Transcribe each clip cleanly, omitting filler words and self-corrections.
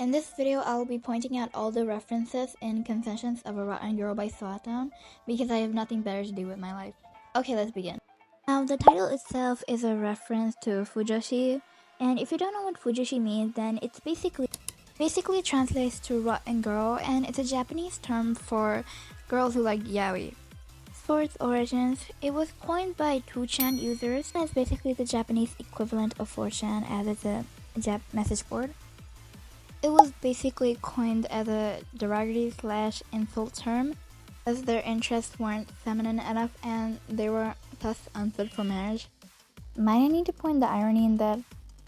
In this video, I will be pointing out all the references in Confessions of a Rotten Girl by Sawtowne because I have nothing better to do with my life. Okay, let's begin. Now, the title itself is a reference to Fujoshi, and if you don't know what Fujoshi means, then it's basically translates to rotten girl, and it's a Japanese term for girls who like yaoi. For its origins, it was coined by 2chan users as basically the Japanese equivalent of 4chan, as it's a message board. It was basically coined as a derogatory/insult term, as their interests weren't feminine enough and they were thus unfit for marriage. Might I need to point the irony in that?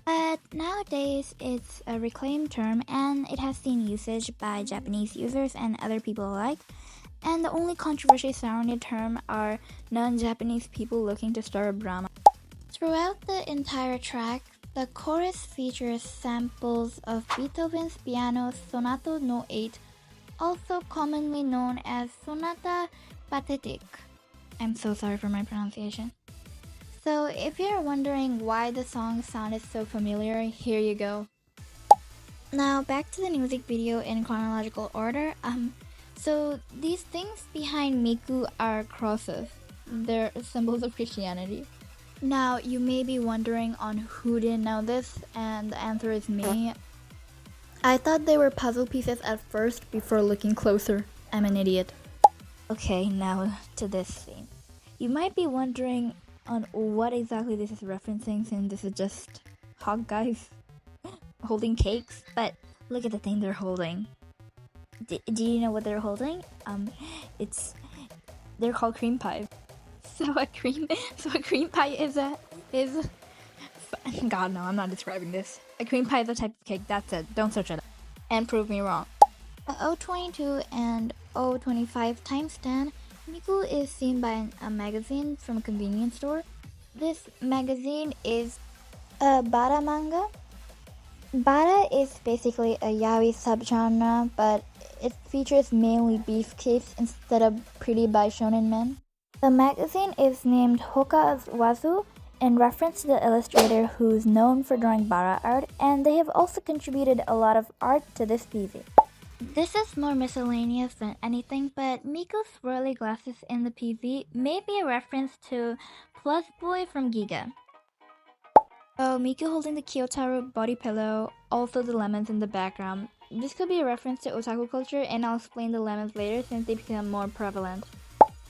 But nowadays, it's a reclaimed term and it has seen usage by Japanese users and other people alike. And the only controversy surrounding the term are non-Japanese people looking to start a drama. Throughout the entire track, the chorus features samples of Beethoven's piano Sonata No. 8, also commonly known as Sonata Pathétique. I'm so sorry for my pronunciation. So if you're wondering why the song sounded so familiar, here you go. Now back to the music video in chronological order. So these things behind Miku are crosses. They're symbols of Christianity. Now you may be wondering on who didn't know this, and the answer is me. I thought they were puzzle pieces at first before looking closer. I'm an idiot. Okay, now to this scene. You might be wondering on what exactly this is referencing, since this is just hot guys holding cakes, but look at the thing they're holding. Do you know what they're holding? They're called cream pies. So a cream pie is God no, I'm not describing this. A cream pie is a type of cake. That's it. Don't search it up and prove me wrong. At 022 and 025 timestamp, Miku is seen by a magazine from a convenience store. This magazine is a Bara manga. Bara is basically a yaoi subgenre, but it features mainly beefcakes instead of pretty by shonen men. The magazine is named Hoka Wazu in reference to the illustrator who's known for drawing Bara art, and they have also contributed a lot of art to this PV. This is more miscellaneous than anything, but Miku's swirly glasses in the PV may be a reference to Plus Boy from Giga. Oh, Miku holding the Kyotaru body pillow, also the lemons in the background. This could be a reference to otaku culture, and I'll explain the lemons later since they become more prevalent.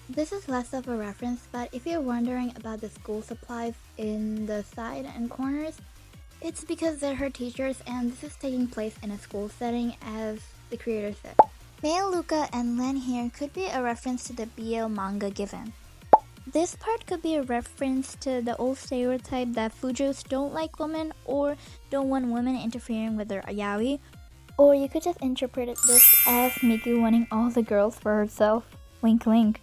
This is less of a reference, but if you're wondering about the school supplies in the side and corners, it's because they're her teachers and this is taking place in a school setting, as the creator said. Male Luca and Len here could be a reference to the BL manga given. This part could be a reference to the old stereotype that Fujos don't like women or don't want women interfering with their yaoi, or you could just interpret this as Miku wanting all the girls for herself. Wink wink.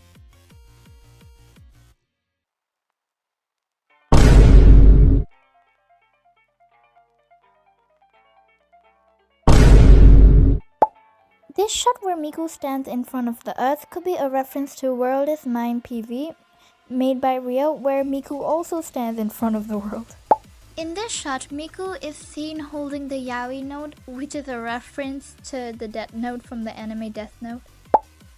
This shot where Miku stands in front of the earth could be a reference to World is Mine PV made by Rio, where Miku also stands in front of the world. In this shot, Miku is seen holding the yaoi note, which is a reference to the Death Note from the anime Death Note.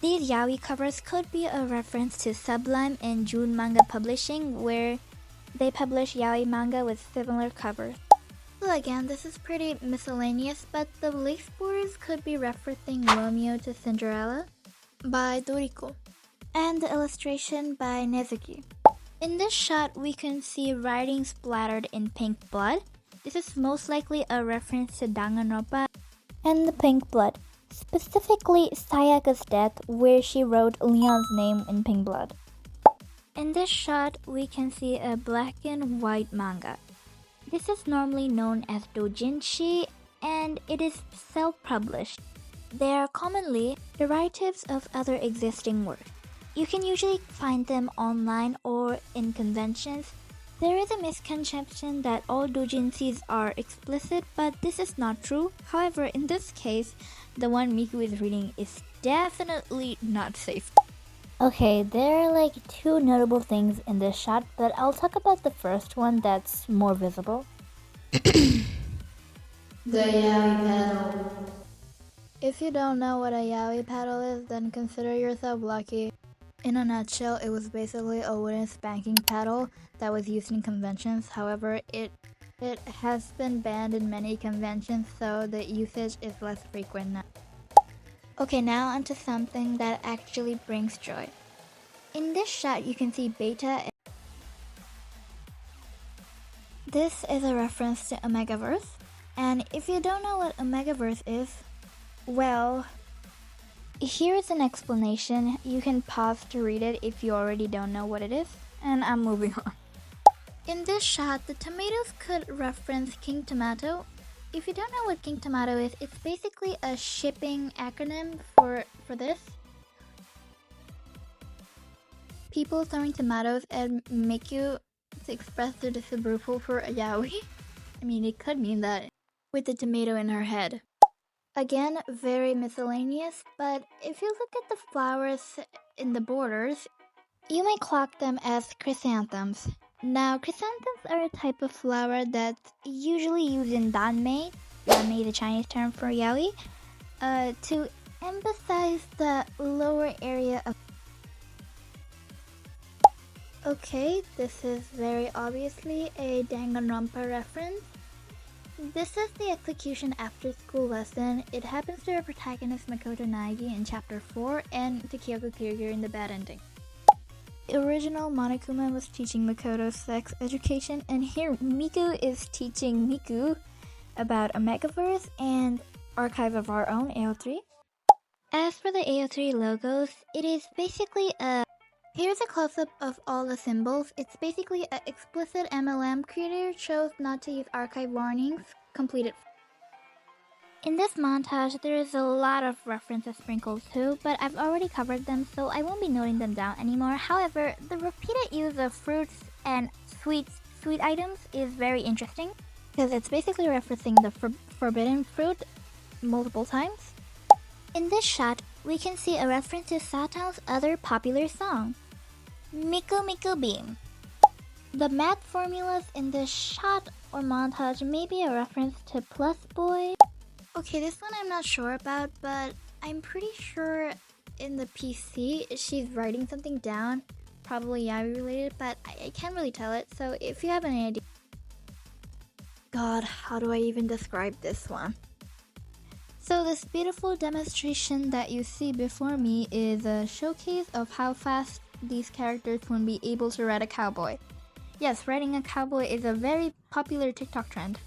These yaoi covers could be a reference to Sublime and June Manga Publishing, where they publish yaoi manga with similar covers. So again, this is pretty miscellaneous, but the lace borders could be referencing Romeo to Cinderella by Doriko, and the illustration by Nezuki. In this shot, we can see writing splattered in pink blood. This is most likely a reference to Danganronpa and the pink blood, specifically Sayaka's death, where she wrote Leon's name in pink blood. In this shot, we can see a black and white manga. This is normally known as doujinshi, and it is self-published. They are commonly derivatives of other existing works. You can usually find them online or in conventions. There is a misconception that all doujinshis are explicit, but this is not true. However, in this case, the one Miku is reading is definitely not safe. Okay, there are like two notable things in this shot, but I'll talk about the first one that's more visible. The yaoi pedal. If you don't know what a yaoi paddle is, then consider yourself lucky. In a nutshell, it was basically a wooden spanking paddle that was used in conventions. However, it has been banned in many conventions, so the usage is less frequent now. Okay, now onto something that actually brings joy. In this shot, you can see Beta. This is a reference to Omegaverse, and if you don't know what Omegaverse is, well, here's an explanation. You can pause to read it if you already don't know what it is, and I'm moving on. In this shot, the tomatoes could reference King Tomato. If you don't know what King Tomato is, it's basically a shipping acronym for this. People throwing tomatoes at Miku to express their disapproval for a yaoi. I mean, it could mean that with the tomato in her head. Again, very miscellaneous, but if you look at the flowers in the borders, you might clock them as chrysanthemums. Now, chrysanthemums are a type of flower that's usually used in danmei, the Chinese term for yaoi, to emphasize the lower area of. Okay, this is very obviously a Danganronpa reference. This is the execution after school lesson. It happens to our protagonist Makoto Naegi in chapter 4 and to Kyoko Kiryu in the bad ending. The original Monokuma was teaching Makoto sex education, and here Miku is teaching Miku about Omegaverse and Archive of Our Own, AO3. As for the AO3 logos, it is basically here's a close-up of all the symbols. It's basically an explicit MLM creator chose not to use archive warnings. Completed. In this montage, there is a lot of references sprinkled too, but I've already covered them, so I won't be noting them down anymore. However, the repeated use of fruits and sweet items is very interesting, because it's basically referencing the forbidden fruit multiple times. In this shot, we can see a reference to Sawtowne's other popular song, Miku Miku Beam. The math formulas in this shot or montage may be a reference to Plus Boy. Okay, this one I'm not sure about, but I'm pretty sure in the PC she's writing something down, probably yaoi related, but I can't really tell it, so if you have any idea. God, how do I even describe this one? So this beautiful demonstration that you see before me is a showcase of how fast these characters will be able to ride a cowboy. Yes, riding a cowboy is a very popular TikTok trend.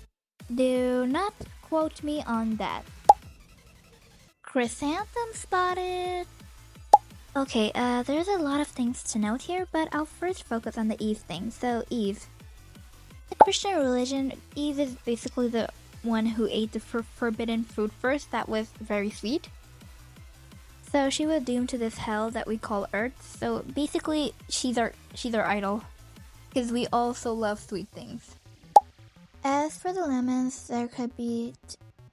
Do not quote me on that. Chrysanthem spotted! Okay, there's a lot of things to note here, but I'll first focus on the Eve thing. So, Eve. In the Christian religion, Eve is basically the one who ate the forbidden fruit first that was very sweet. So she was doomed to this hell that we call Earth. So basically, she's our idol. Because we also love sweet things. As for the lemons, there could be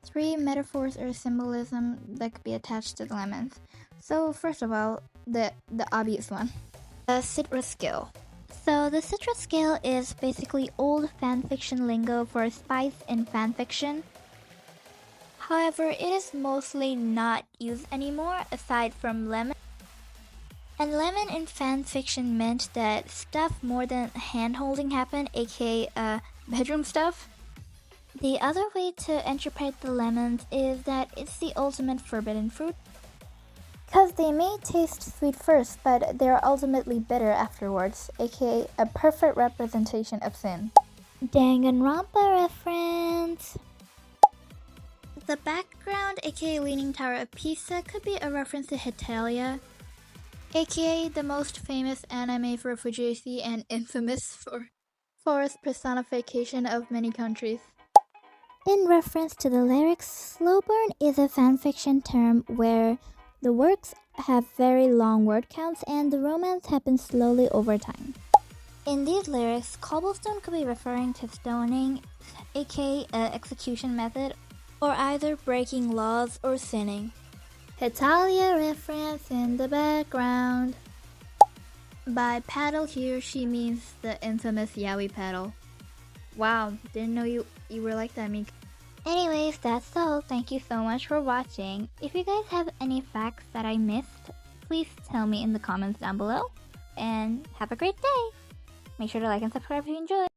3 metaphors or symbolism that could be attached to the lemons. So first of all, the obvious one. The citrus scale. So the citrus scale is basically old fanfiction lingo for spice in fanfiction. However, it is mostly not used anymore aside from lemon. And lemon in fanfiction meant that stuff more than hand-holding happened, aka bedroom stuff. The other way to interpret the lemons is that it's the ultimate forbidden fruit. Because they may taste sweet first, but they are ultimately bitter afterwards, aka a perfect representation of sin. Danganronpa reference! The background, aka Leaning Tower of Pisa, could be a reference to Hetalia, aka the most famous anime for Fujoshi and infamous for its personification of many countries. In reference to the lyrics, slow burn is a fanfiction term where the works have very long word counts and the romance happens slowly over time. In these lyrics, cobblestone could be referring to stoning, aka an execution method, or either breaking laws or sinning. Hetalia reference in the background. By paddle here, she means the infamous yaoi paddle. Wow, didn't know you were like that, Meiko. Anyways, that's all. thank you so much for watching. If you guys have any facts that I missed, please tell me in the comments down below. And have a great day! Make sure to like and subscribe if you enjoyed.